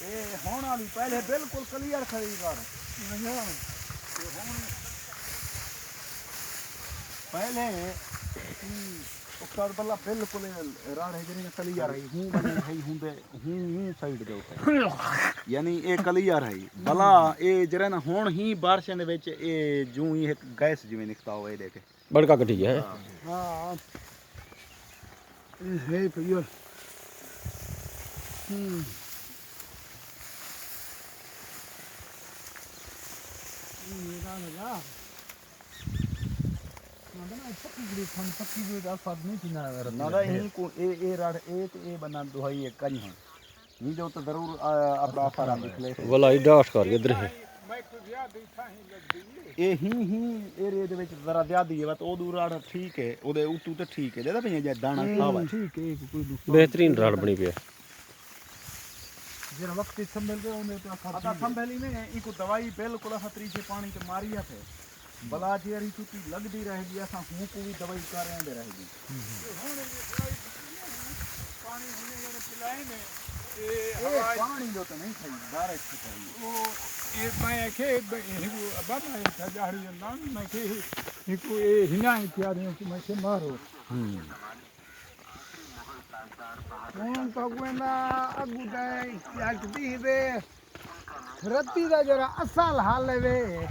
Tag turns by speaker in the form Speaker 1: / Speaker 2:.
Speaker 1: ਇਹ ਹੁਣ ਵਾਲੀ ਪਹਿਲੇ ਬਿਲਕੁਲ ਕਲੀਅਰ ਖੜੀ ਕਰ ਪਹਿਲੇ ਉਸਤਾਦ ਬੱਲਾ ਬਿਲਕੁਲ ਰਾੜ ਹੈ ਜਿਹੜੀ ਕਲੀਅਰ ਹੈ ਹੂੰ ਬਣੇ ਹੈ ਹੁੰਦੇ ਹੂੰ ਸਾਈਡ ਦੇ ਉੱਤੇ ਯਾਨੀ ਇਹ ਕਲੀਅਰ ਹੈ ਭਲਾ ਇਹ ਜਿਹੜਾ ਨਾ ਹੁਣ ਹੀ ਬਾਰਿਸ਼ਾਂ ਦੇ ਵਿੱਚ ਇਹ ਜੂੰ ਹੀ ਇੱਕ ਗੈਸ ਜਿਵੇਂ ਨਿਕਲਦਾ ਹੋਵੇ ਦੇਖ
Speaker 2: बड़का कटी है
Speaker 1: ਹਾਂ ਇਹ ਹੈ ਭਈਆ ਨਾ ਇਹ ਕੋ ਇਹ ਰੜ ਇਹ ਤੇ ਇਹ ਬਣਾ ਦੁਹਾਈ ਇੱਕ ਨਹੀਂ ਹੈ ਨਹੀਂ ਜੋ ਤਾਂ ਜ਼ਰੂਰ ਆਪਣਾ ਫਾਰਾ ਨਿਕਲੇ
Speaker 2: वाला डास्ट कर इधर है
Speaker 1: ਇਹ ਹੀ ਏਰੀਏ ਦੇ ਵਿੱਚ ਜ਼ਰਾ ਜ਼ਿਆਦੀ ਹੈ ਬਸ ਉਹ ਦੂਰ ਰੜ ਠੀਕ ਹੈ ਉਹਦੇ ਉਤੋਂ ਤੇ ਠੀਕ ਹੈ ਜਿਹਦਾ ਭਈਆ ਜੇ ਦਾਣਾ ਖਾਵਾ ਠੀਕ ਹੈ ਕੋਈ
Speaker 2: बेहतरीन राड बनी पे
Speaker 1: जरा वक्त संभल गए उन्हें तो आता संभली में इनको दवाई बिल्कुल खतरी से पानी के मारिया थे बला जेरी चुकी लगदी रहेगी ऐसा हूं को भी दवाई कर रहे रहेगी पानी होने वाले पिलाए में ये पानी जो तो नहीं खाई डायरेक्ट चाहिए वो ये मैं के अब मैं जाड़ी ना मैं के इनको ये हिना इत्यादि को मैं से मारो ਹੁਣ ਤਾਂ ਕਹਿੰਦਾ ਅੱਗੂ ਤੇ ਲੱਗਦੀ ਵੇ ਰੱਤੀ ਦਾ ਜਰਾ ਅਸਲ ਹਾਲ ਵੇ